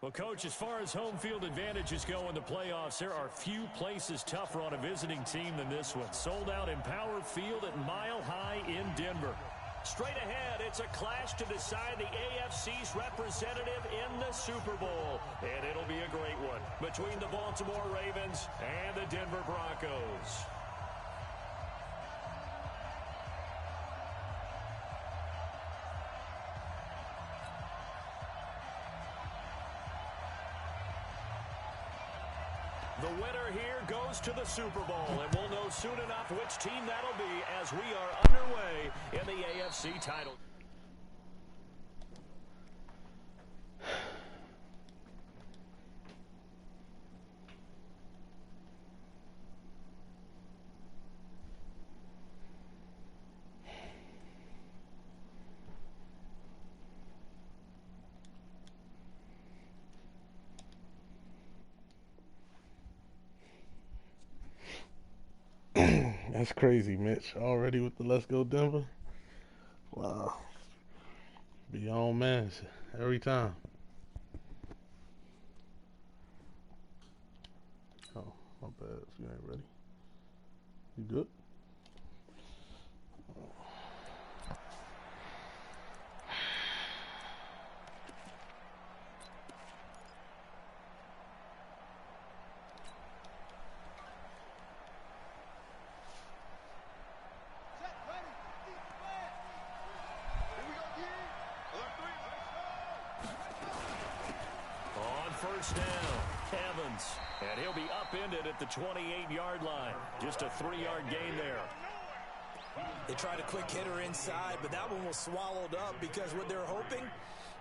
Well, Coach, as far as home field advantages go in the playoffs, there are few places tougher on a visiting team than this one. Sold out Empower Field at Mile High in Denver. Straight ahead, it's a clash to decide the AFC's representative in the Super Bowl. And it'll be a great one between the Baltimore Ravens and the Denver Broncos. The winner here goes to the Super Bowl, and we'll know soon enough which team that'll be as we are underway in the AFC title. That's crazy, Mitch. Already with the Let's Go Denver? Wow. Be your own man every time. Oh, my bad. If you ain't ready. You good? First down, Evans, and he'll be upended at the 28-yard line. Just a 3-yard gain there. They tried a quick hitter inside, but that one was swallowed up because what they're hoping,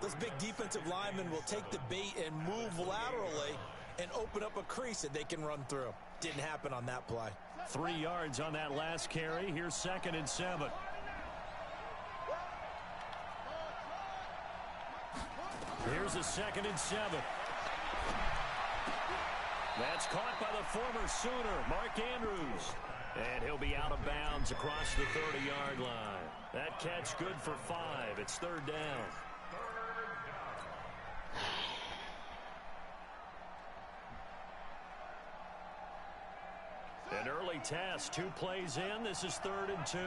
those big defensive linemen will take the bait and move laterally and open up a crease that they can run through. Didn't happen on that play. 3 yards on that last carry. Here's 2nd and 7. Here's a 2nd and 7. That's caught by the former Sooner, Mark Andrews. And he'll be out of bounds across the 30-yard line. That catch good for 5. It's 3rd down. An early test, 2 plays in. This is 3rd and 2.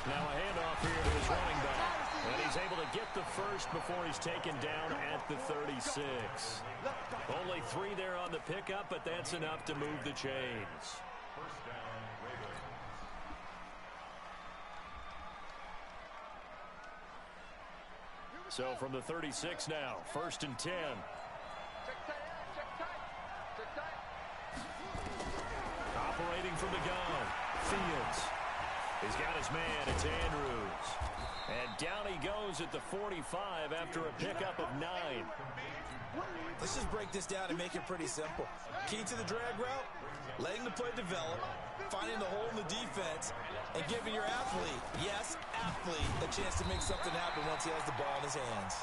Now a handoff here to his running back. And he's able to get the first before he's taken down at the 36. Only 3 there on the pickup, but that's enough to move the chains. So from the 36 now, 1st and 10. Operating from the gun, Fields. He's got his man, it's Andrews. And down he goes at the 45 after a pickup of 9. Let's just break this down and make it pretty simple. Key to the drag route, letting the play develop, finding the hole in the defense, and giving your athlete, yes, athlete, a chance to make something happen once he has the ball in his hands.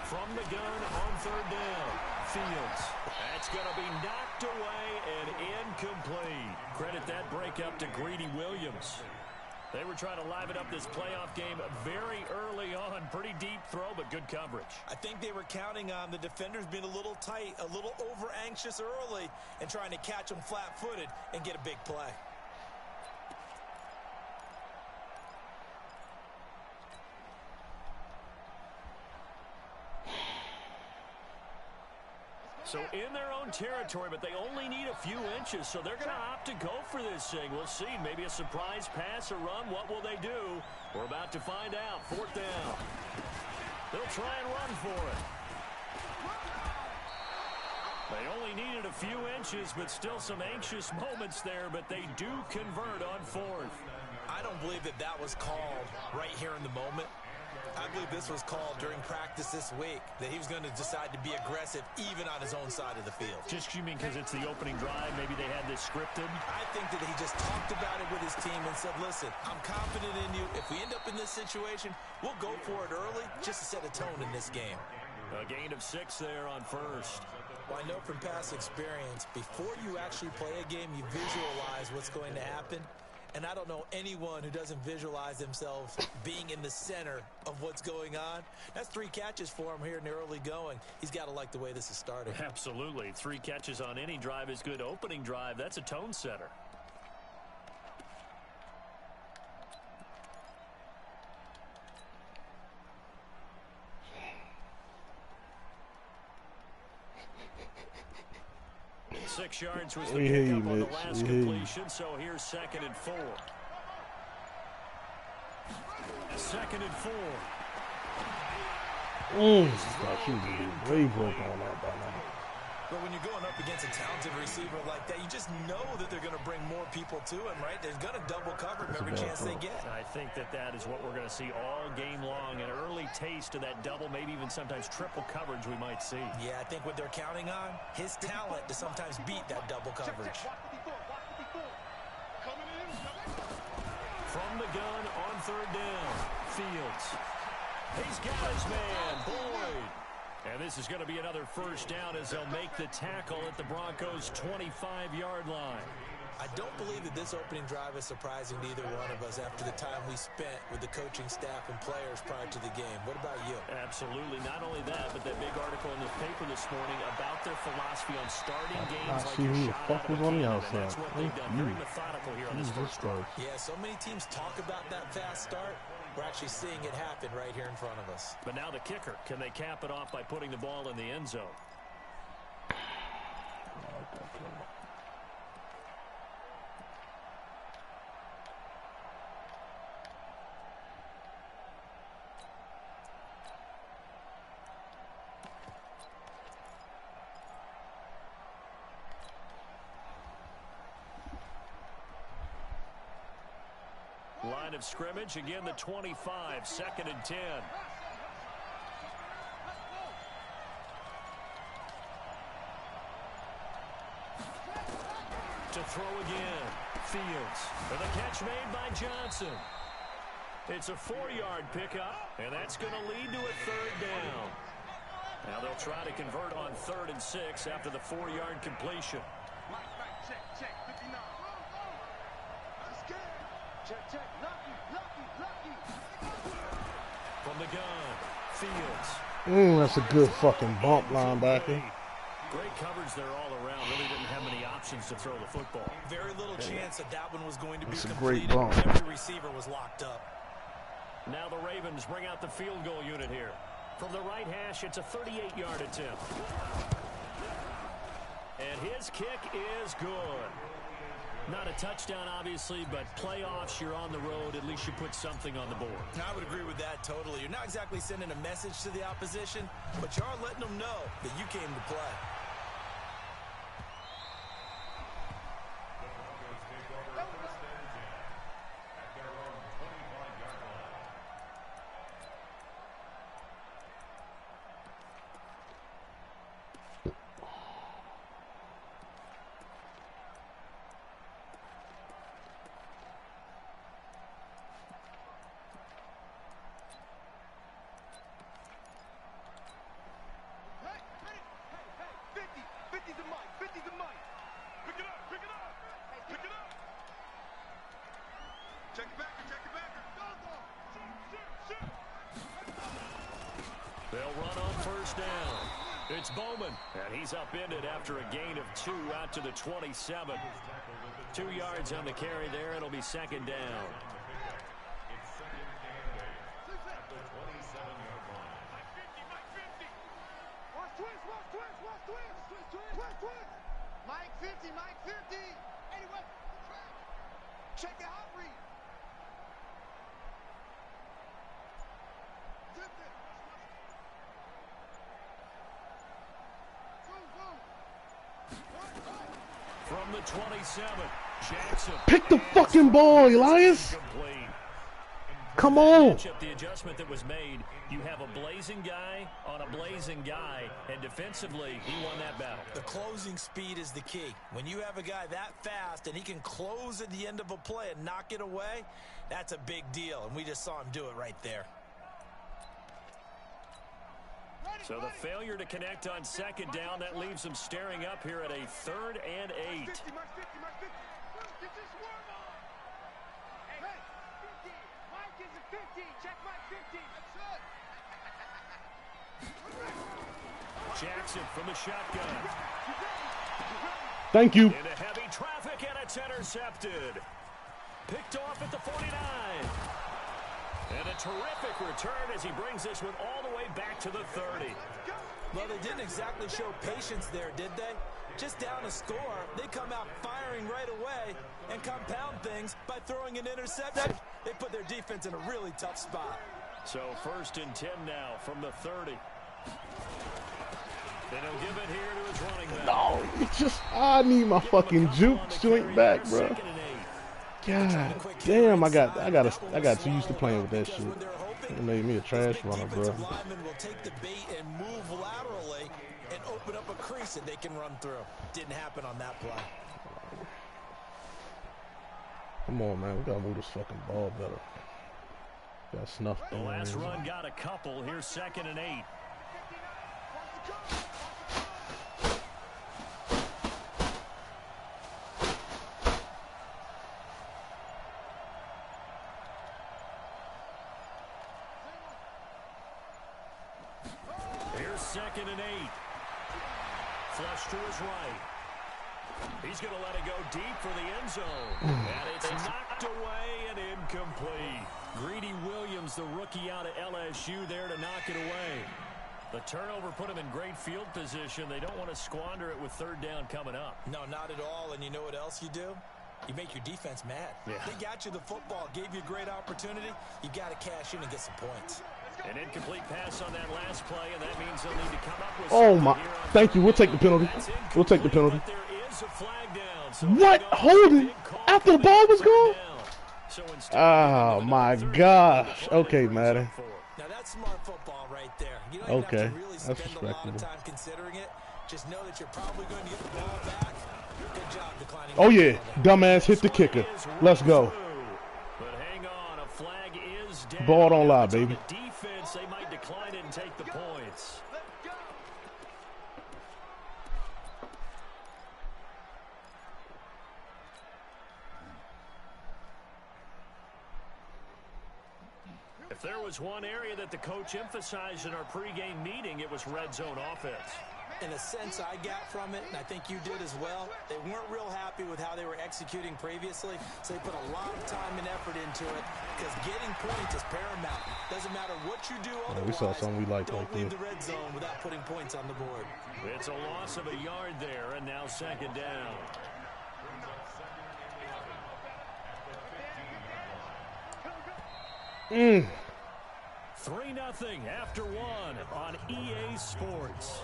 From the gun on 3rd down, Fields. That's going to be knocked away and incomplete. Credit that breakup to Greedy Williams. They were trying to liven up this playoff game very early on. Pretty deep throw, but good coverage. I think they were counting on the defenders being a little tight, a little over-anxious early, and trying to catch them flat-footed and get a big play. So in their own territory, but they only need a few inches, so they're going to opt to go for this thing. We'll see. Maybe a surprise pass or run. What will they do? We're about to find out. 4th down. They'll try and run for it. They only needed a few inches, but still some anxious moments there, but they do convert on 4th. I don't believe that that was called right here in the moment. I believe this was called during practice this week, that he was going to decide to be aggressive even on his own side of the field. Just, you mean because it's the opening drive, maybe they had this scripted? I think that he just talked about it with his team and said, listen, I'm confident in you. If we end up in this situation, we'll go for it early just to set a tone in this game. A gain of 6 there on first. Well, I know from past experience, before you actually play a game, you visualize what's going to happen. And I don't know anyone who doesn't visualize themselves being in the center of what's going on. That's 3 catches for him here in the early going. He's got to like the way this is starting. Absolutely. 3 catches on any drive is good. Opening drive, that's a tone setter. Six yards was the pickup on the last completion, so here's 2nd and 4. 2nd and 4. Thought she was way broke on that by now. But when you're going up against a talented receiver like that, you just know that they're going to bring more people to him, right? They're going to double cover him every chance they get. I think that is what we're going to see all game long. An early taste of that double, maybe even sometimes triple coverage we might see. Yeah, I think what they're counting on, his talent to sometimes beat that double coverage. From the gun on 3rd down, Fields. He's got his man, Boyd. And this is going to be another first down as they'll make the tackle at the Broncos' 25-yard line. I don't believe that this opening drive is surprising to either one of us after the time we spent with the coaching staff and players prior to the game. What about you? Absolutely. Not only that, but that big article in the paper this morning about their philosophy on starting games like who your the shot fuck out of was a on the cannon. outside. That's what they've done. Very methodical here on this first drive. Yeah, so many teams talk about that fast start. We're actually seeing it happen right here in front of us. But now the kicker. Can they cap it off by putting the ball in the end zone? Line of scrimmage, again the 25, 2nd and 10. To throw again, Fields. And the catch made by Johnson. It's a 4-yard pickup, and that's going to lead to a 3rd down. Now they'll try to convert on 3rd and 6 after the 4-yard completion. From the gun, Fields. That's a good fucking bump, linebacker. Great coverage there all around. Really didn't have many options to throw the football. Very little chance that one was going to be That's a completed. great bump. Every receiver was locked up. Now the Ravens bring out the field goal unit here. From the right hash, it's a 38-yard attempt. And his kick is good. Not a touchdown, obviously, but playoffs, you're on the road. At least you put something on the board. I would agree with that totally. You're not exactly sending a message to the opposition, but you are letting them know that you came to play. They'll run on first down. It's Bowman, and he's upended after a gain of 2 out to the 27. 2 yards on the carry there. It'll be 2nd down. Mike 50, Mike 50. Anyway, check the hot read. From the 27, Jackson. Pick the fucking ball, Elias. Complete. Come on. The adjustment that was made, you have a blazing guy on a blazing guy, and defensively, he won that battle. The closing speed is the key. When you have a guy that fast and he can close at the end of a play and knock it away, that's a big deal, and we just saw him do it right there. So the failure to connect on second down, that leaves them staring up here at a 3rd and 8. Jackson from the shotgun. Thank you. Into heavy traffic, and it's intercepted. Picked off at the 49. And a terrific return as he brings this one all the way back to the 30. Well, they didn't exactly show patience there, did they? Just down a score, they come out firing right away and compound things by throwing an interception. They put their defense in a really tough spot. So 1st and 10 now from the 30. Then he'll give it here to his running back. No, it's just, I need my fucking juke joint back, bro. God damn, I got too used to playing with that shit. It made me a trash runner, bro. Lineman will take the bait and move laterally and open up a crease that they can run through. Didn't happen on that play. Come on, man. We gotta move this fucking ball better. Got snuffed. The last run got a couple. Here's 2nd and 8. Here's 2nd and 8. Flush to his right. He's going to let it go deep for the end zone. And it's knocked away and incomplete. Greedy Williams, the rookie out of LSU, there to knock it away. The turnover put him in great field position. They don't want to squander it with 3rd down coming up. No, not at all. And you know what else you do? You make your defense mad. Yeah. They got you the football, gave you a great opportunity. You got to cash in and get some points. An incomplete pass on that last play, and that means they'll need to come up with Oh my! Thank you. We'll take the penalty. We'll take the penalty. What? Holding after the ball was gone? Oh my gosh! Okay, Madden. Now that's smart football right there. You don't even have to really spend a lot of time considering it. Just know that you're probably going to get the ball back. Good job declining. Oh yeah, dumbass hit the kicker. Let's go. But hang on, a flag is down. Ball don't lie, baby. Defense, they might decline it and take the points. If there was one area that the coach emphasized in our pregame meeting, it was red zone offense. In a sense I got from it, and I think you did as well, they weren't real happy with how they were executing previously, so they put a lot of time and effort into it because getting points is paramount. Doesn't matter what you do otherwise, we saw something we liked don't right leave there. the red zone without putting points on the board. It's a loss of a yard there, and now 2nd down. Mm. 3-0 after 1 on EA Sports.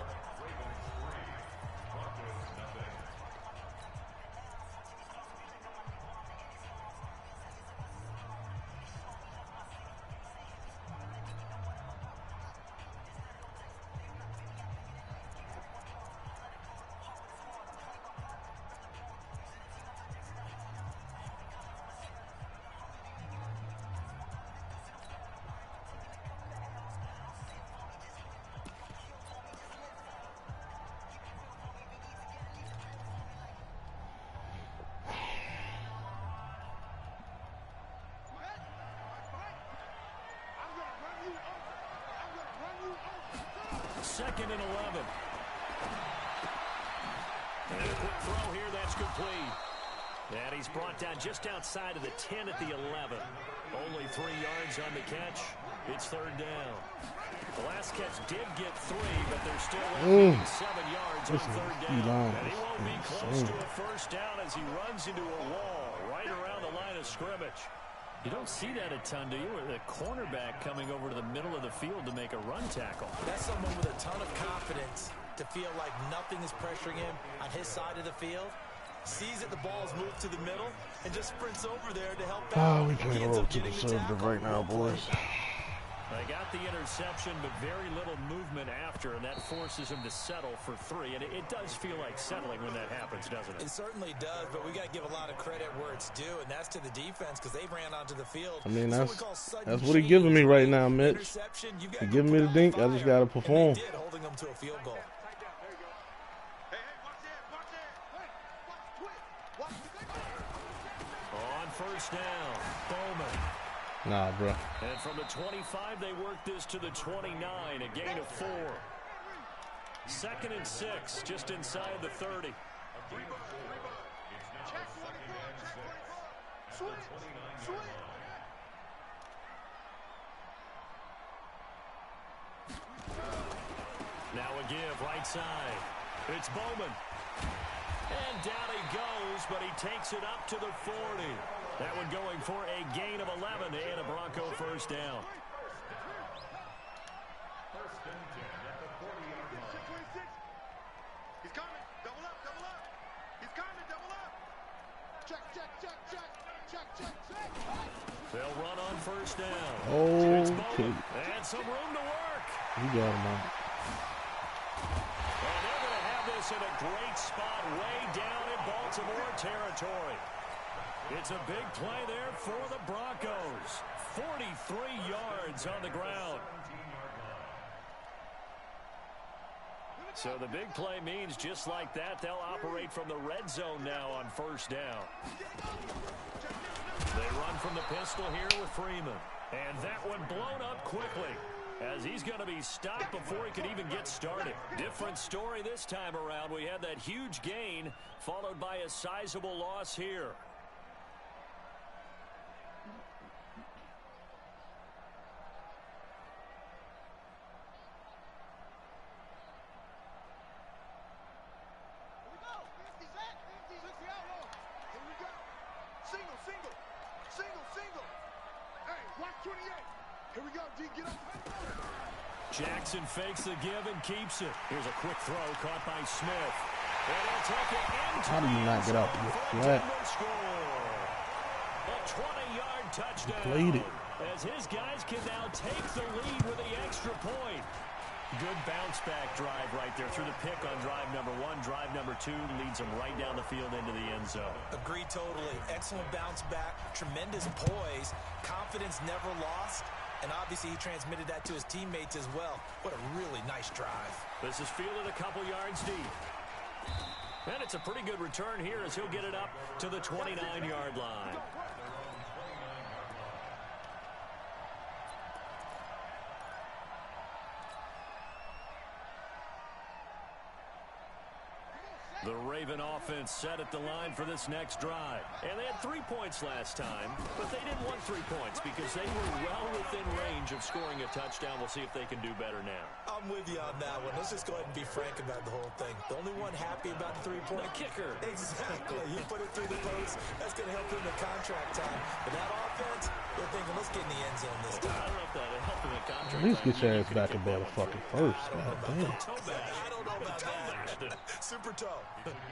Second and 11. And a quick throw here, that's complete. And he's brought down just outside of the 10 at the 11. Only 3 yards on the catch. It's 3rd down. The last catch did get 3, but they're still 7 yards on 3rd down. And he won't be close to a 1st down as he runs into a wall right around the line of scrimmage. You don't see that a ton, do you? With a cornerback coming over to the middle of the field to make a run tackle. That's someone with a ton of confidence to feel like nothing is pressuring him on his side of the field. Sees that the ball's moved to the middle and just sprints over there to help Oh, out. we playing a little too conservative right now, boys. They got the interception, but very little movement after, and that forces him to settle for 3. And it does feel like settling when that happens, doesn't it? It certainly does, but we got to give a lot of credit where it's due, and that's to the defense because they ran onto the field. I mean, that's what he's giving me right now, Mitch. He's giving me the dink. I just got to perform. Did, holding them to a field goal. On first down, Bowman. Nah, bro. And from the 25, they work this to the 29, a gain of 4. 2nd and 6, just inside the 30. Now a give, right side. It's Bowman. And down he goes, but he takes it up to the 40. That one going for a gain of 11 and a Bronco first down. He's coming. Double up, double up. He's coming, double up. Check, check, check, check. Check, check, check. They'll run on first down. Okay. And some room to work. You got him out. And they're going to have this in a great spot way down in Baltimore territory. It's a big play there for the Broncos. 43 yards on the ground. So the big play means just like that, they'll operate from the red zone now on first down. They run from the pistol here with Freeman. And that one blown up quickly, as he's going to be stopped before he could even get started. Different story this time around. We had that huge gain, followed by a sizable loss here. Jackson fakes the give and keeps it. Here's a quick throw caught by Smith. And he'll take it into How do you not get out there? A 20-yard touchdown. Played it. As his guys can now take the lead with the extra point. Good bounce-back drive right there through the pick on drive number 1. Drive number 2 leads them right down the field into the end zone. Agree totally. Excellent bounce back. Tremendous poise. Confidence never lost. And obviously he transmitted that to his teammates as well. What a really nice drive. This is fielded a couple yards deep. And it's a pretty good return here as he'll get it up to the 29-yard line. The Raven offense set at the line for this next drive. And they had 3 points last time, but they didn't want 3 points because they were well within range of scoring a touchdown. We'll see if they can do better now. I'm with you on that one. Let's just go ahead and be frank about the whole thing. The only one happy about the 3-point. The kicker. Exactly. You put it through the post. That's going to help him in contract time. But that offense, they're thinking, let's get in the end zone this time. I don't know if that'll help him in contract At least time. get your ass back and ball fucking first. God damn. I don't know about that. Super toe.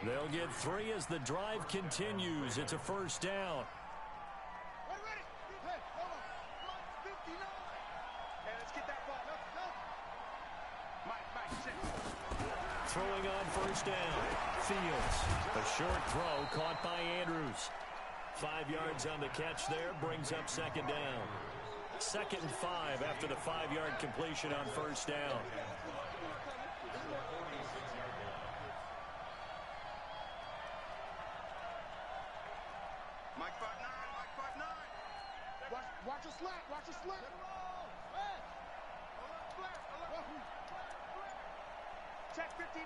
They'll get 3 as the drive continues. It's a first down. Ready? Hey, hold on. 59. Hey, let's get that ball. Let's go. Mike, check. Throwing on first down. Fields. A short throw caught by Andrews. 5 yards on the catch there. Brings up second down. 2nd and 5 after the 5-yard completion on first down. Mike 5'9". Watch a slant. Watch a slant. Check 59.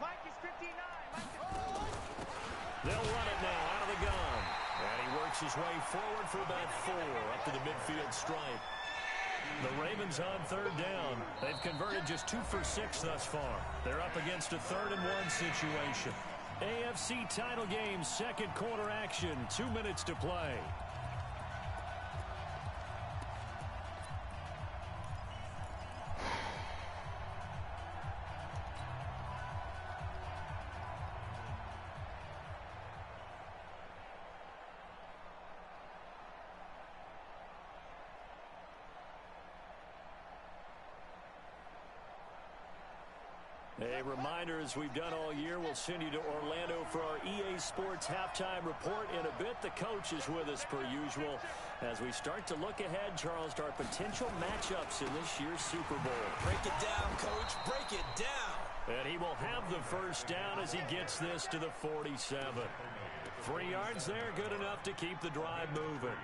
Mike is 59. They'll run it now out of the gun. And he works his way forward for about 4 up to the midfield stripe. The Ravens on 3rd down. They've converted just 2 for 6 thus far. They're up against a 3rd and 1 situation. AFC title game, 2nd quarter action. 2 minutes to play. A reminder, as we've done all year, we'll send you to Orlando for our EA Sports halftime report in a bit. The coach is with us per usual as we start to look ahead, Charles, to our potential matchups in this year's Super Bowl. Break it down, Coach. Break it down. And he will have the first down as he gets this to the 47. 3 yards there, good enough to keep the drive moving.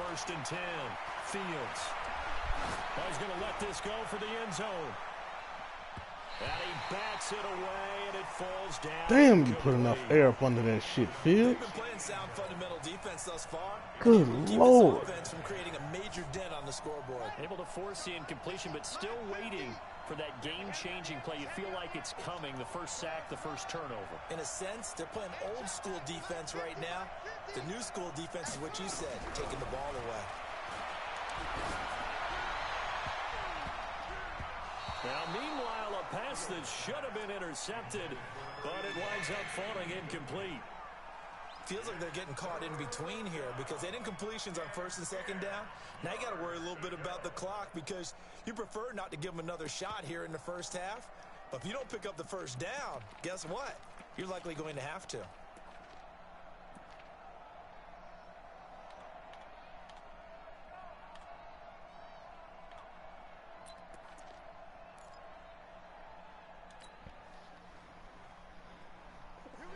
First and 10. Fields. He's going to let this go for the end zone. And he bats it away, and it falls down. Damn, you put enough air up under that shit, Fields. They've been playing sound fundamental defense thus far. Good Lord. Keep this offense from creating a major dent on the scoreboard. Able to force the incompletion, but still waiting for that game-changing play. You feel like it's coming, the first sack, the first turnover. In a sense, they're playing old-school defense right now. The new school defense is what you said, taking the ball away. Now, meanwhile, a pass that should have been intercepted, but it winds up falling incomplete. Feels like they're getting caught in between here because they had incompletions on first and second down. Now you got to worry a little bit about the clock because you prefer not to give them another shot here in the first half. But if you don't pick up the first down, guess what? You're likely going to have to.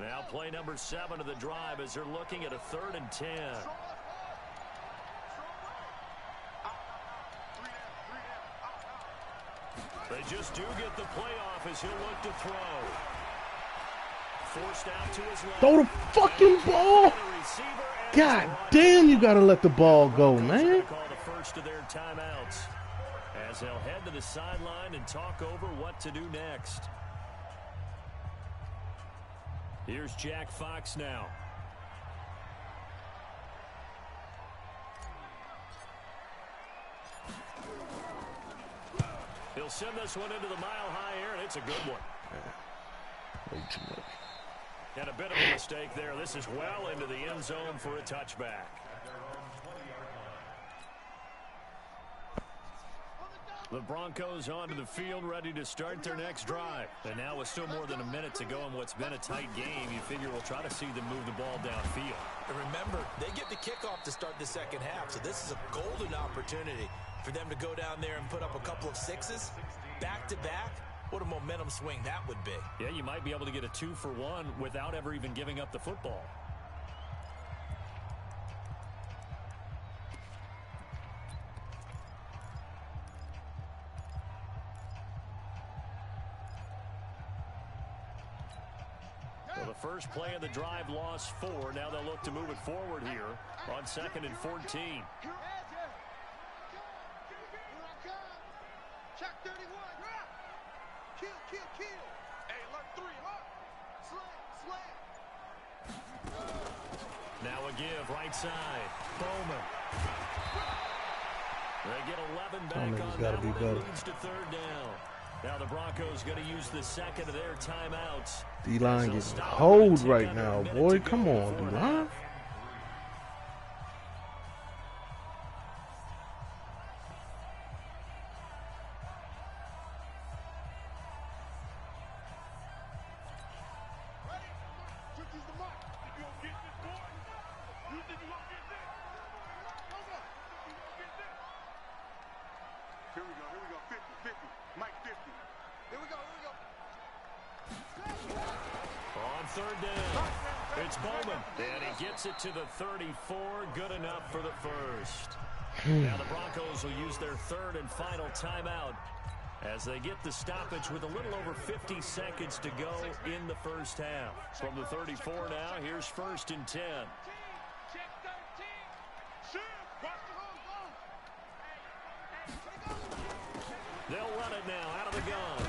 Now play number 7 of the drive as they're looking at a 3rd and 10. They just do get the playoff as he'll look to throw. Forced out to his left. Throw the fucking ball. God damn, you got to let the ball go, man. Call the first of their timeouts as they'll head to the sideline and talk over what to do next. Here's Jack Fox now. He'll send this one into the mile-high air, and it's a good one. Way too much. And a bit of a mistake there. This is well into the end zone for a touchback. The Broncos onto the field, ready to start their next drive. And now with still more than a minute to go in what's been a tight game, you figure we'll try to see them move the ball downfield. And remember, they get the kickoff to start the second half, so this is a golden opportunity for them to go down there and put up a couple of sixes back-to-back. What a momentum swing that would be. Yeah, you might be able to get a 2-for-1 without ever even giving up the football. So the first play of the drive lost 4. Now they'll look to move it forward here on 2nd and 14. Check 31. Kill, kill, kill. Hey, alert 3. Slam, slam. Now a give right side. Bowman. They get 11 back on that one. It leads to 3rd down. Now the Broncos going to use the second of their timeouts. D-line getting hold right now, boy. Come on, D-line. Here we go, 50, 50, Mike 50. Here we go. On 3rd down, it's Bowman, and he gets it to the 34, good enough for the first. Now the Broncos will use their 3rd and final timeout as they get the stoppage with a little over 50 seconds to go in the first half. From the 34 now, here's 1st and 10. Check 13. Shoot. Watch the home. They'll run it now out of the gun.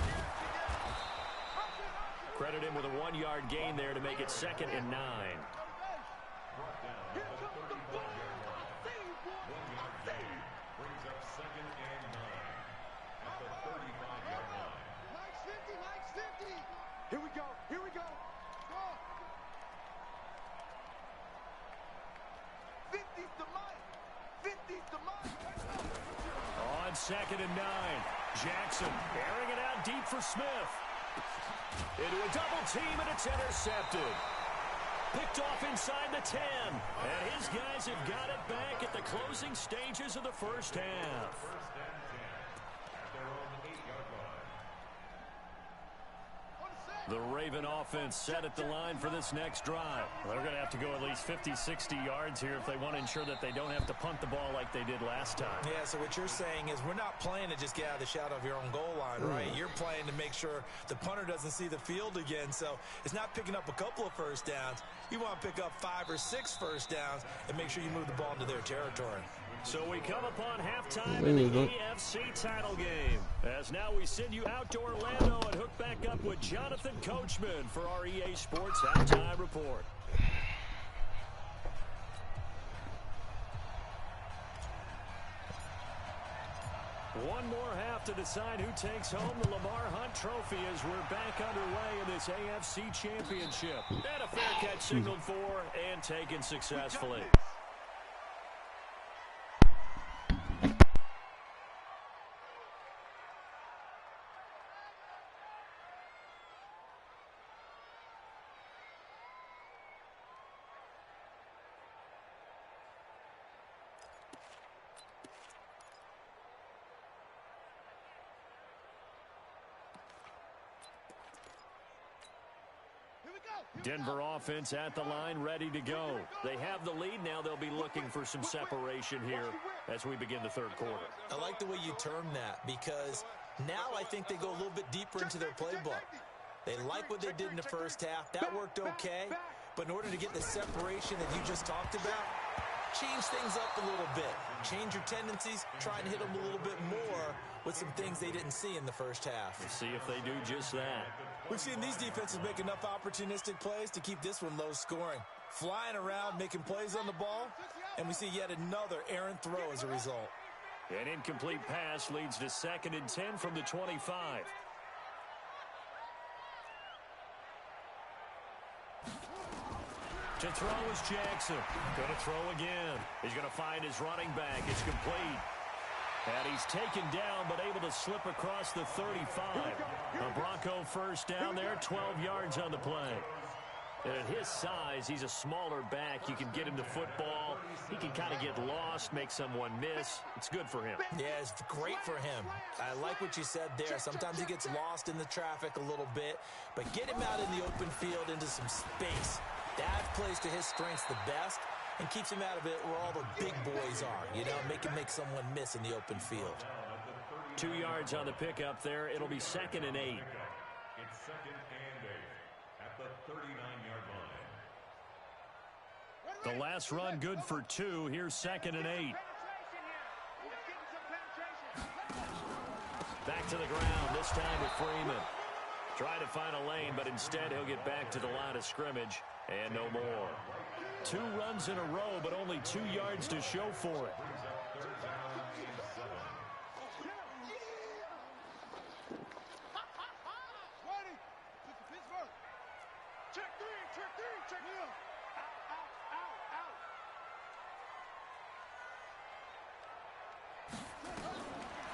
Credit him with a 1-yard gain there to make it 2nd and 9. 2nd and 9. Jackson airing it out deep for Smith. Into a double team, and it's intercepted. Picked off inside the 10. And his guys have got it back at the closing stages of the first half. The Raven offense set at the line for this next drive. Well, they're going to have to go at least 50, 60 yards here if they want to ensure that they don't have to punt the ball like they did last time. Yeah, so what you're saying is we're not playing to just get out of the shadow of your own goal line, right? You're playing to make sure the punter doesn't see the field again. So it's not picking up a couple of first downs. You want to pick up 5 or 6 first downs and make sure you move the ball into their territory. So we come upon halftime in the AFC title game. As now we send you out to Orlando and hook back up with Jonathan Coachman for our EA Sports Halftime Report. One more half to decide who takes home the Lamar Hunt Trophy as we're back underway in this AFC Championship. And a fair catch signaled for and taken successfully. Denver offense at the line, ready to go. They have the lead now. They'll be looking for some separation here as we begin the third quarter. I like the way you term that because now I think they go a little bit deeper into their playbook. They like what they did in the first half. That worked okay. But in order to get the separation that you just talked about, change things up a little bit. Change your tendencies. Try and hit them a little bit more with some things they didn't see in the first half. We'll see if they do just that. We've seen these defenses make enough opportunistic plays to keep this one low scoring. Flying around, making plays on the ball, and we see yet another errant throw as a result. An incomplete pass leads to 2nd and 10 from the 25. To throw is Jackson. Going to throw again. He's going to find his running back. It's complete. And he's taken down, but able to slip across the 35. A Bronco first down there, 12 yards on the play. And at his size, he's a smaller back. You can get him the football. He can kind of get lost, make someone miss. It's good for him. Yeah, it's great for him. I like what you said there. Sometimes he gets lost in the traffic a little bit, but get him out in the open field into some space. That plays to his strengths the best and keeps him out of it where all the big boys are, you know, make someone miss in the open field. 2 yards on the pickup there. It'll be 2nd and 8. It's 2nd and 8 at the 39-yard line. The last run good for 2. Here's 2nd and 8. Back to the ground, this time with Freeman. Trying to find a lane, but instead he'll get back to the line of scrimmage and no more. 2 runs in a row, but only 2 yards to show for it.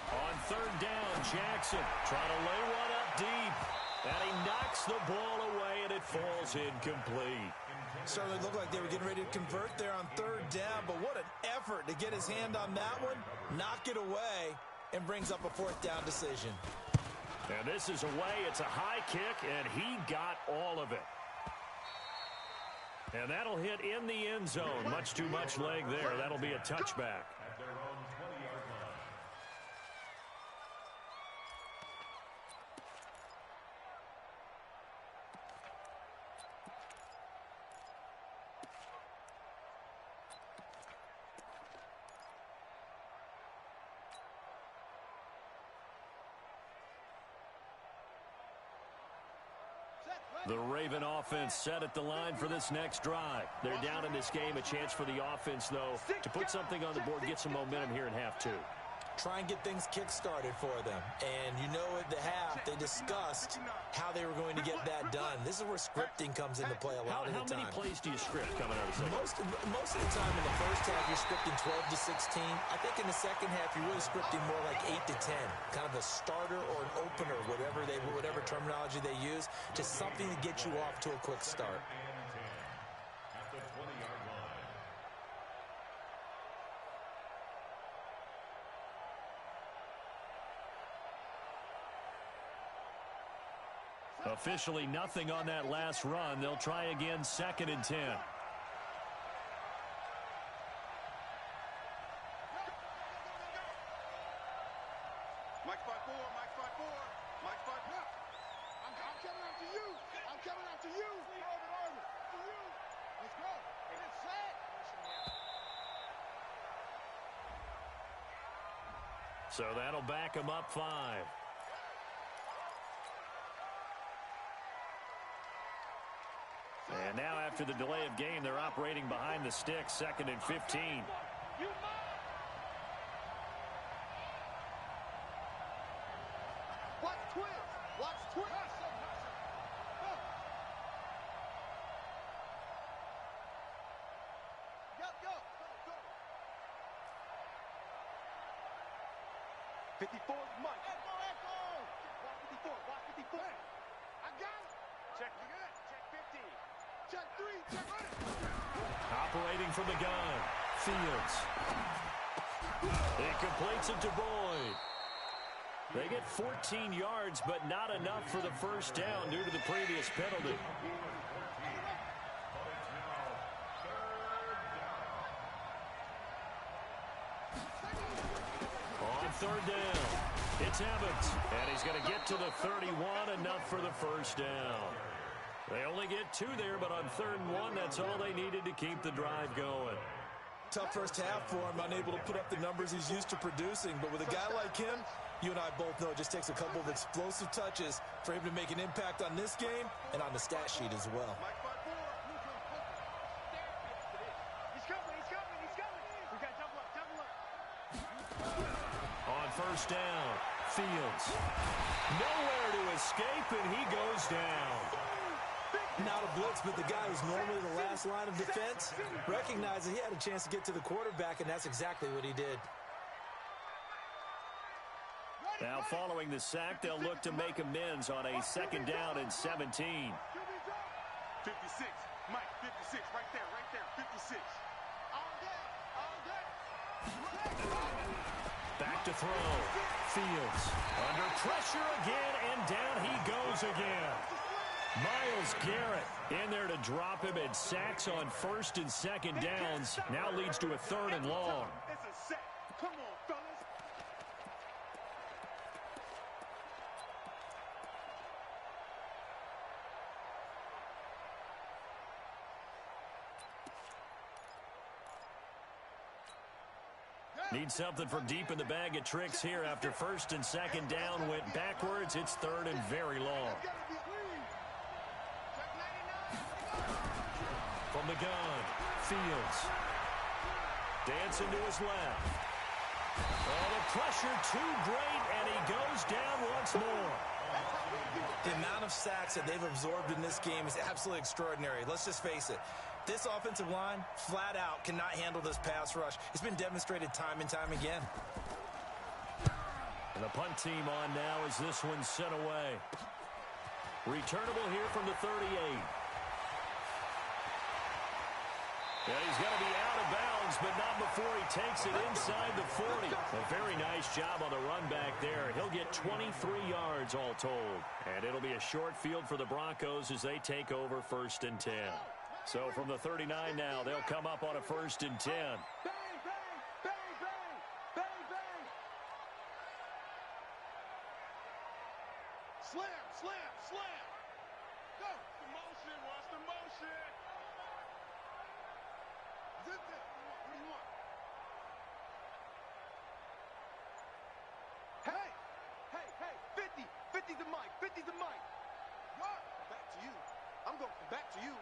On 3rd down, Jackson trying to lay one up deep. And he knocks the ball away, and it falls incomplete. Certainly looked like they were getting ready to convert there on 3rd down, but what an effort to get his hand on that one, knock it away, and brings up a 4th down decision. And this is away. It's a high kick, and he got all of it. And that'll hit in the end zone. Much too much leg there. That'll be a touchback. At their own 20-yard line. The Raven offense set at the line for this next drive. They're down in this game. A chance for the offense, though, to put something on the board, get some momentum here in half 2. try and get things kick-started for them. And you know at the half, they discussed how they were going to get that done. This is where scripting comes into play a lot of the time. How many plays do you script coming out of the second? Most of the time in the first half, you're scripting 12 to 16. I think in the second half, you're really scripting more like 8 to 10. Kind of a starter or an opener, whatever terminology they use, just something to get you off to a quick start. Officially nothing on that last run. They'll try again, 2nd and 10. Mike's 5-4, Mike's 5-4, Mike's 5-4. I'm coming after you. I'm coming after you. Order. To you. Let's go. It's set. So that'll back them up 5. And now after the delay of game, they're operating behind the sticks, 2nd and 15. Watch twist. Watch twist. Go. 54 is Mike. Echo. Watch 54. Watch 54. I got it. Check. You good? Check 50. Check 3. Check 1. Operating from the gun, Fields. He completes it to Boyd. They get 14 yards, but not enough for the first down due to the previous penalty. On 3rd down, it's Evans, and he's going to get to the 31, enough for the first down. They only get 2 there, but on 3rd and 1, that's all they needed to keep the drive going. Tough first half for him, unable to put up the numbers he's used to producing. But with a guy like him, you and I both know it just takes a couple of explosive touches for him to make an impact on this game and on the stat sheet as well. Mike 5-4. He's coming. We got double up. On 1st down, Fields. Nowhere to escape, and he goes down. Not a blitz, but the guy who's normally the last line of defense recognized that he had a chance to get to the quarterback, and that's exactly what he did. Now following the sack, they'll look to make amends on a 2nd down and 17. 56. Mike, 56. Right there. 56. All day. Back to throw. Fields under pressure again, and down he goes again. Myles Garrett in there to drop him, and sacks on 1st and 2nd downs now leads to a 3rd and long. It's a sack. Come on, fellas. Need something from deep in the bag of tricks here after 1st and 2nd down went backwards. It's 3rd and very long. From the gun, Fields. Dancing to his left. Oh, the pressure too great, and he goes down once more. The amount of sacks that they've absorbed in this game is absolutely extraordinary. Let's just face it. This offensive line, flat out, cannot handle this pass rush. It's been demonstrated time and time again. And the punt team on now as this one's sent away. Returnable here from the 38. And he's going to be out of bounds, but not before he takes it inside the 40. A very nice job on the run back there. He'll get 23 yards all told. And it'll be a short field for the Broncos as they take over 1st and 10. So from the 39 now, they'll come up on a 1st and 10. Bang, bang, bang, bang, bang, bang. Slam, slam, slam. Go. The motion, watch the motion. Zip it. What do you want? Hey, 50. 50 to Mike, 50 to Mike. What? Back to you. I'm going to come back to you.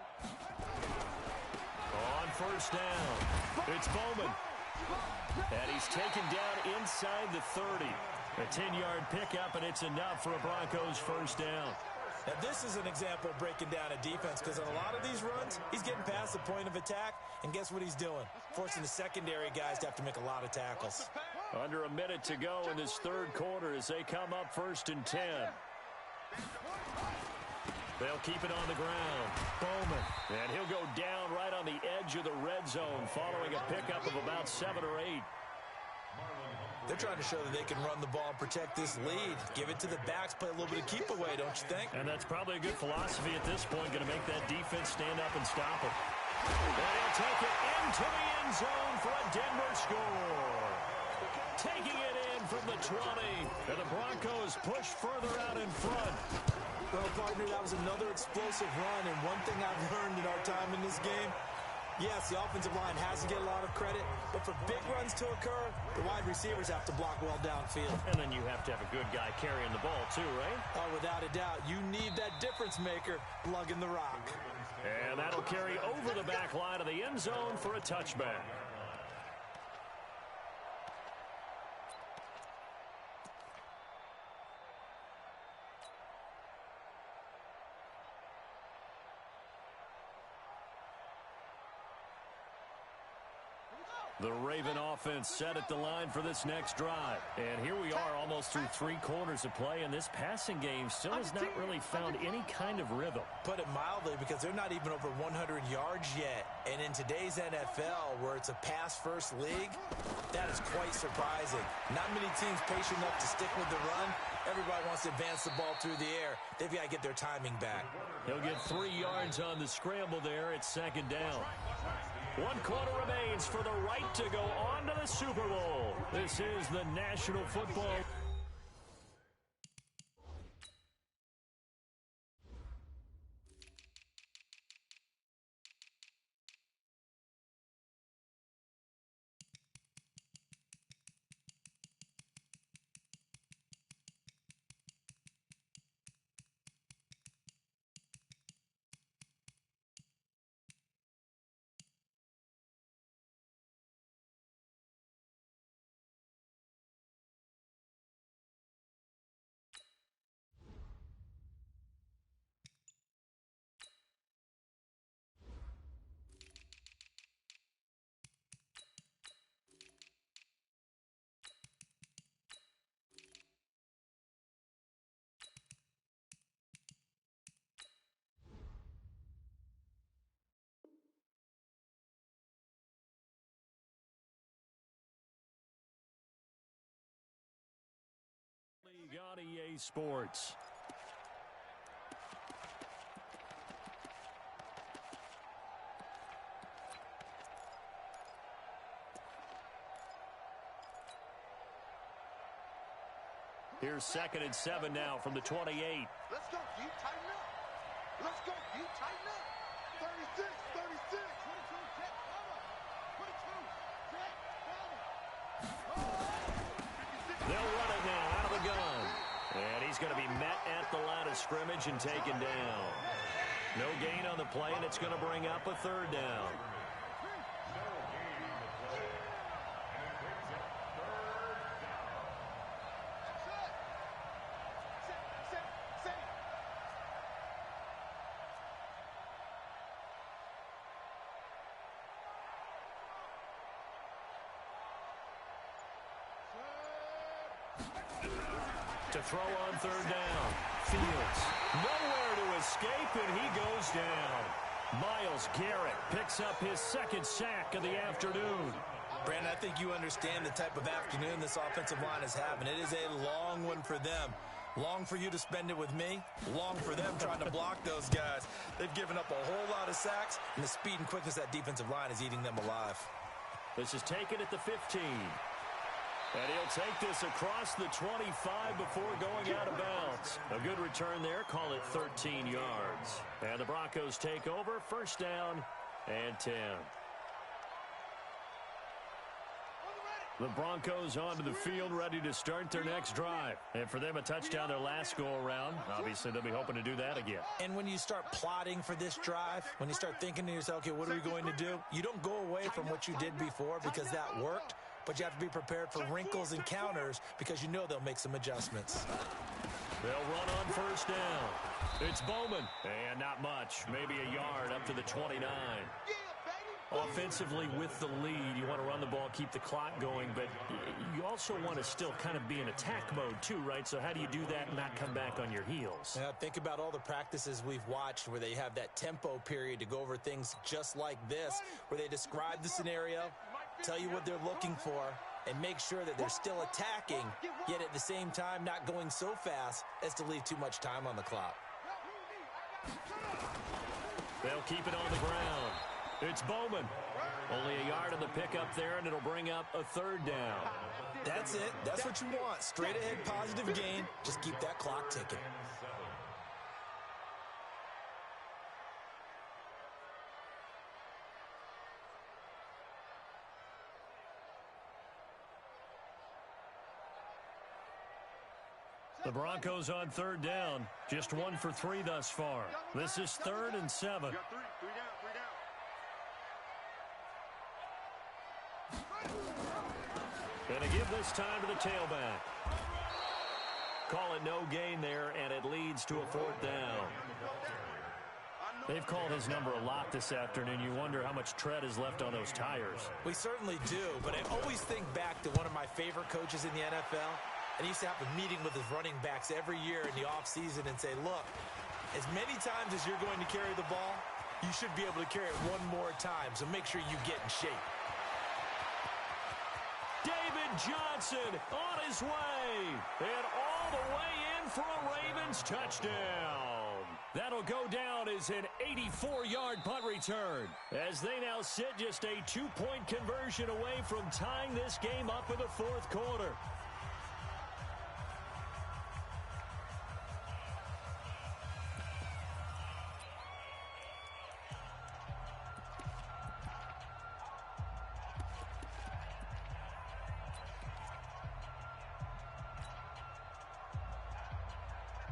On 1st down, it's Bowman. And he's taken down inside the 30. A 10-yard pickup, and it's enough for a Broncos first down. Now, this is an example of breaking down a defense, because on a lot of these runs, he's getting past the point of attack, and guess what he's doing? Forcing the secondary guys to have to make a lot of tackles. Under a minute to go in this third quarter as they come up 1st and 10. They'll keep it on the ground. Bowman. And he'll go down right on the edge of the red zone following a pickup of about 7 or 8. They're trying to show that they can run the ball and protect this lead. Give it to the backs, play a little bit of keep away, don't you think? And that's probably a good philosophy at this point, going to make that defense stand up and stop it. And he'll take it into the end zone for a Denver score. Taking it in from the 20. And the Broncos push further out in front. Well, partner, that was another explosive run, and one thing I've learned in our time in this game, yes, the offensive line has to get a lot of credit, but for big runs to occur, the wide receivers have to block well downfield. And then you have to have a good guy carrying the ball too, right? Oh, without a doubt. You need that difference maker lugging the rock. And that'll carry over the back line of the end zone for a touchback. The Raven offense set at the line for this next drive. And here we are almost through 3 quarters of play, and this passing game still has not really found any kind of rhythm. Put it mildly, because they're not even over 100 yards yet. And in today's NFL, where it's a pass-first league, that is quite surprising. Not many teams patient enough to stick with the run. Everybody wants to advance the ball through the air. They've got to get their timing back. He'll get 3 yards on the scramble there. It's 2nd down. 1 quarter remains for the right to go on to the Super Bowl. This is the National Football. On EA Sports. Here's 2nd and 7 now from the 28. Let's go, G. Tighten up. Let's go, G. Tighten up. 36, 36. 22, check, cover. 22, check, cover. They'll run it now out of the gun. And he's going to be met at the line of scrimmage and taken down. No gain on the play, and it's going to bring up a 3rd down. To throw on 3rd down. Fields. Nowhere to escape, and he goes down. Myles Garrett picks up his 2nd sack of the afternoon. Brandon, I think you understand the type of afternoon this offensive line is having. It is a long one for them. Long for you to spend it with me. Long for them trying to block those guys. They've given up a whole lot of sacks, and the speed and quickness of that defensive line is eating them alive. This is taken at the 15. And he'll take this across the 25 before going out of bounds. A good return there. Call it 13 yards. And the Broncos take over. 1st down and 10. The Broncos onto the field, ready to start their next drive. And for them, a touchdown their last go-around. Obviously, they'll be hoping to do that again. And when you start plotting for this drive, when you start thinking to yourself, okay, what are we going to do? You don't go away from what you did before because that worked, but you have to be prepared for wrinkles and counters because you know they'll make some adjustments. They'll run on first down. It's Bowman. And not much. Maybe a yard up to the 29. Offensively with the lead, you want to run the ball, keep the clock going, but you also want to still kind of be in attack mode too, right? So how do you do that and not come back on your heels? Yeah, think about all the practices we've watched where they have that tempo period to go over things just like this, where they describe the scenario, tell you what they're looking for, and make sure that they're still attacking, yet at the same time not going so fast as to leave too much time on the clock. They'll keep it on the ground. It's Bowman. Only a yard on the pickup there, and it'll bring up a third down. That's it. That's what you want. Straight ahead, positive gain. Just keep that clock ticking. The Broncos on third down. Just 1 for 3 thus far. This is 3rd and 7. And they give this time to the tailback. Call it no gain there, and it leads to a 4th down. They've called his number a lot this afternoon. You wonder how much tread is left on those tires. We certainly do, but I always think back to one of my favorite coaches in the NFL. And he used to have a meeting with his running backs every year in the offseason and say, look, as many times as you're going to carry the ball, you should be able to carry it one more time, so make sure you get in shape. David Johnson on his way, and all the way in for a Ravens touchdown. That'll go down as an 84-yard punt return, as they now sit just a 2-point conversion away from tying this game up in the 4th quarter.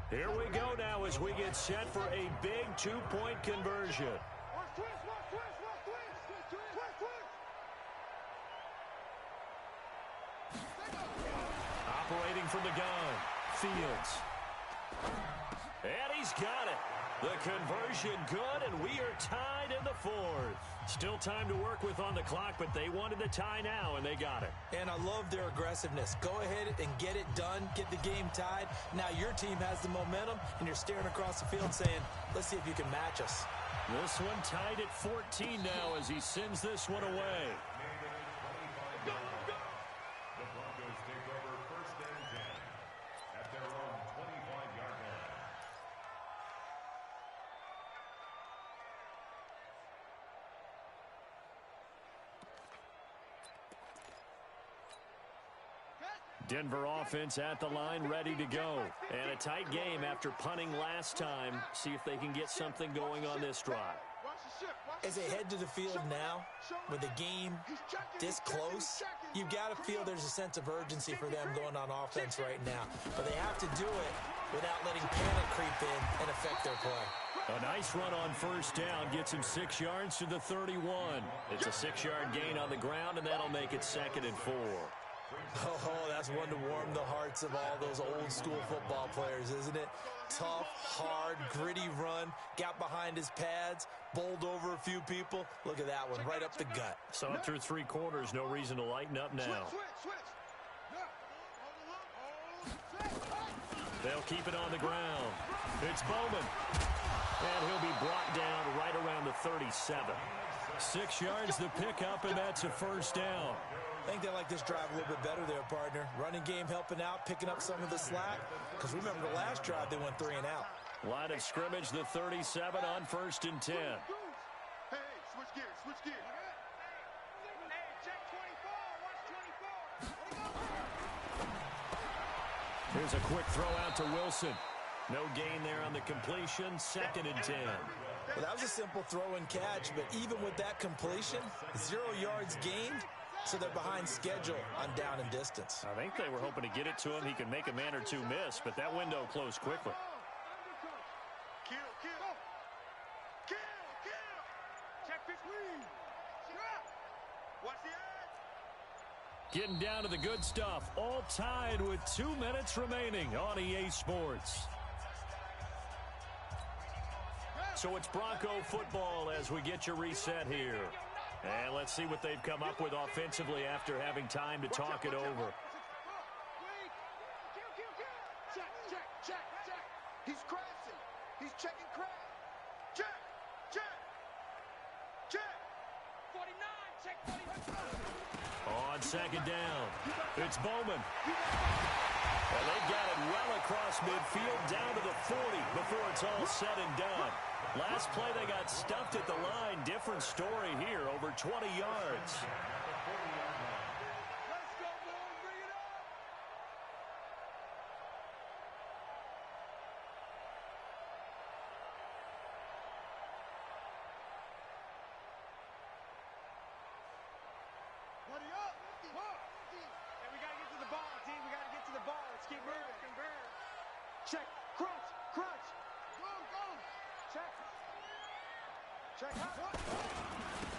Here we go now as we get set for a big 2-point conversion. Operating from the gun, Fields. And he's got it. The conversion good, and we are tied in the 4th. Still time to work with on the clock, but they wanted the tie now, and they got it. And I love their aggressiveness. Go ahead and get it done, get the game tied. Now your team has the momentum, and you're staring across the field saying, let's see if you can match us. This one tied at 14 now as he sends this one away. The Broncos take over 1st and 10 at their own 25-yard line. Denver offense at the line, ready to go. And a tight game after punting last time. See if they can get something going on this drive. As they head to the field now, with the game this close, you've got to feel there's a sense of urgency for them going on offense right now. But they have to do it without letting panic creep in and affect their play. A nice run on first down gets him 6 yards to the 31. It's a 6-yard gain on the ground, and that'll make it 2nd and 4. Oh, that's one to warm the hearts of all those old school football players, isn't it? Tough, hard, gritty run, got behind his pads, bowled over a few people. Look at that one, right up the gut. Saw it through 3 quarters, no reason to lighten up now. They'll keep it on the ground. It's Bowman. And he'll be brought down right around the 37. 6 yards the pickup, and that's a first down. I think they like this drive a little bit better there, partner. Running game helping out, picking up some of the slack. Because remember the last drive, they went 3 and out. Line of scrimmage, the 37 on 1st and 10. Hey, switch gears, switch gears. Hey, check 24, watch 24. Here's a quick throw out to Wilson. No gain there on the completion, 2nd and 10. Well, that was a simple throw and catch, but even with that completion, 0 yards gained, so they're behind schedule on down and distance. I think they were hoping to get it to him. He could make a man or two miss, but that window closed quickly. Kill. Check between. Watch the edge. Getting down to the good stuff. All tied with 2 minutes remaining on EA Sports. So it's Bronco football as we get your reset here. And let's see what they've come up with offensively after having time to talk it over. Check. He's crashing. He's checking crash. Check. 49, check 49. On second down, it's Bowman. And they've got it well across midfield down to the 40 before it's all said and done. Last play they got stuffed at the line. Different story here, over 20 yards. Let's go, boys. Bring it up. Buddy up. Hey, we got to get to the ball, team. We got to get to the ball. Let's keep moving. Check. Crunch. Go. Check.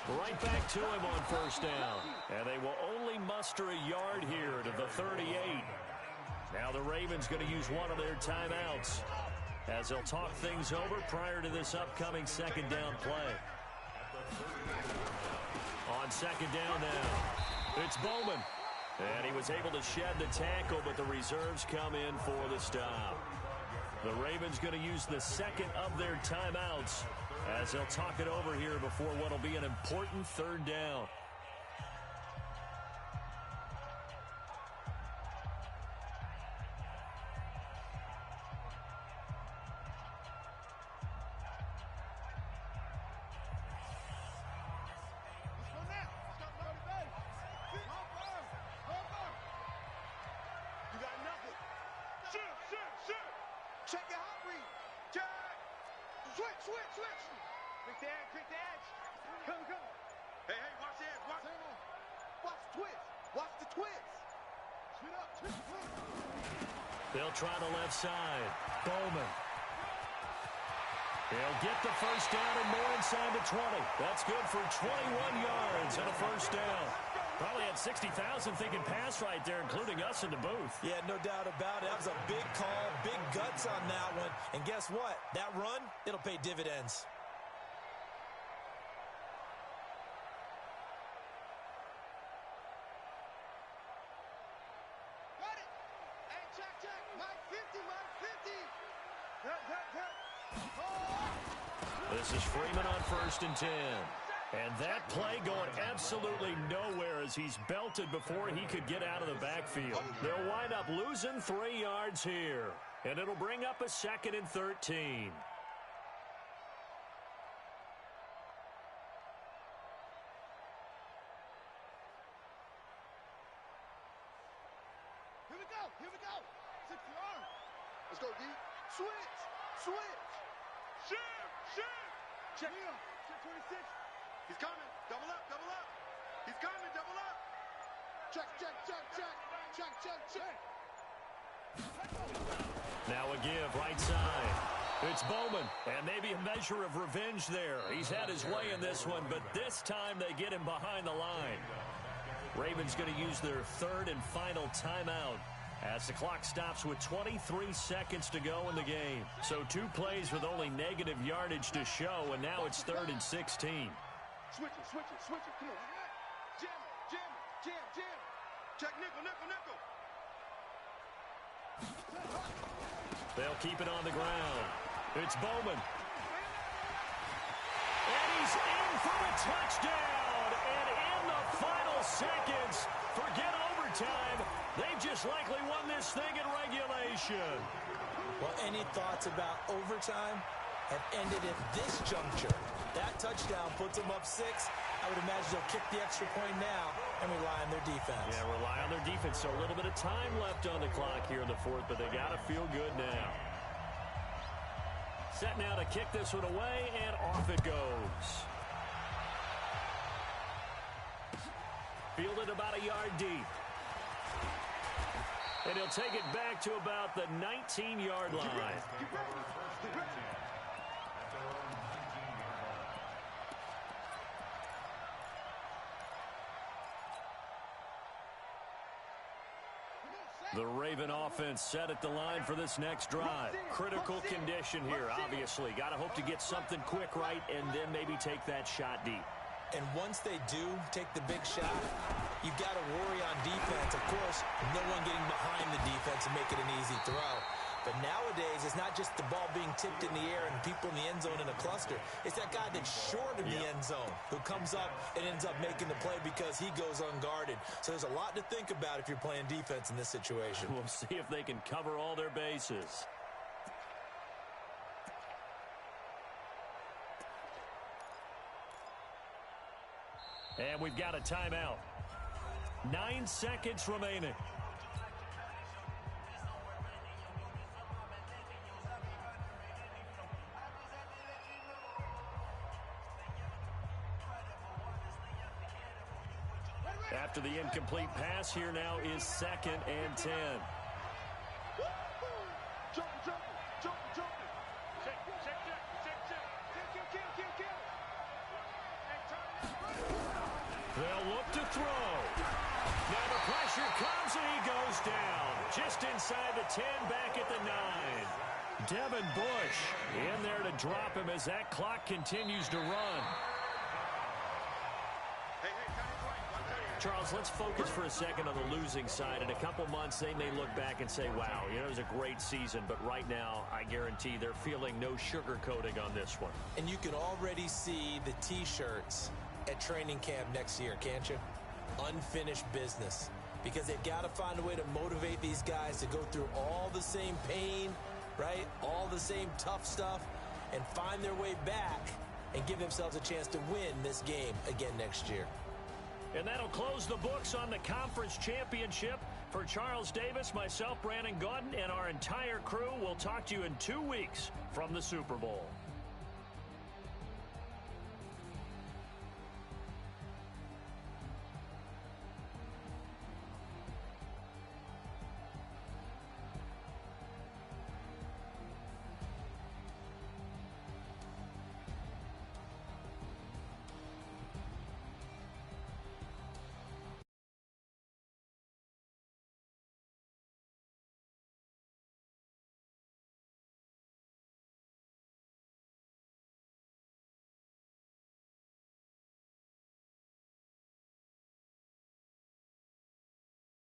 Right back to him on first down. And they will only muster a yard here to the 38. Now the Ravens going to use one of their timeouts as they'll talk things over prior to this upcoming second down play. On second down now, it's Bowman. And he was able to shed the tackle, but the reserves come in for the stop. The Ravens going to use the second of their timeouts as they'll talk it over here before what will be an important third down. Check your hot read. Check. Switch. Quick the edge. Come. Hey, watch the edge. Watch the twist. Watch the twist. Spin up. They'll try the left side. Bowman. He'll get the first down and more inside the 20. That's good for 21 yards and a first down. Probably had 60,000 thinking pass right there, including us in the booth. Yeah, no doubt about it. That was a big call, big guts on that one. And guess what? That run, it'll pay dividends. Got it. Hey, check. Mike 50. This is Freeman on first and 10. And that play going absolutely nowhere as he's belted before he could get out of the backfield. They'll wind up losing 3 yards here. And it'll bring up a second and 13. Here we go. 60 yards. Let's go, D. Switch. Shift. Check. Check 26. He's coming. Double up. He's coming. Double up. Check. Now a give, right side. It's Bowman, and maybe a measure of revenge there. He's had his way in this one, but this time they get him behind the line. Ravens going to use their third and final timeout as the clock stops with 23 seconds to go in the game. So 2 plays with only negative yardage to show, and now it's 3rd and 16. Switch it. Come on. Jam. Check nickel. They'll keep it on the ground. It's Bowman. And he's in for the touchdown. And in the final seconds, forget overtime. They've just likely won this thing in regulation. Well, any thoughts about overtime have ended at this juncture. That touchdown puts them up 6. I would imagine they'll kick the extra point now and rely on their defense. Yeah, rely on their defense. So a little bit of time left on the clock here in the 4th, but they got to feel good now. Set now to kick this one away, and off it goes. Fielded about a yard deep. And he'll take it back to about the 19-yard line. The Raven offense set at the line for this next drive. Critical condition here, obviously. Got to hope to get something quick right and then maybe take that shot deep. And once they do take the big shot, you've got to worry on defense. Of course, no one getting behind the defense and make it an easy throw. But nowadays, it's not just the ball being tipped in the air and people in the end zone in a cluster. It's that guy that's short of the end zone who comes up and ends up making the play because he goes unguarded. So there's a lot to think about if you're playing defense in this situation. We'll see if they can cover all their bases. And we've got a timeout. 9 seconds remaining. After the incomplete pass, here now is 2nd and 10. They'll look to throw. Now the pressure comes and he goes down. Just inside the 10, back at the 9. Devin Bush in there to drop him as that clock continues to run. Charles, let's focus for a second on the losing side. In a couple months, they may look back and say, wow, you know, it was a great season. But right now, I guarantee they're feeling no sugarcoating on this one. And you can already see the T-shirts at training camp next year, can't you? Unfinished business. Because they've got to find a way to motivate these guys to go through all the same pain, right? All the same tough stuff, and find their way back and give themselves a chance to win this game again next year. And that'll close the books on the conference championship. For Charles Davis, myself, Brandon Gaudin, and our entire crew, we'll talk to you in 2 weeks from the Super Bowl.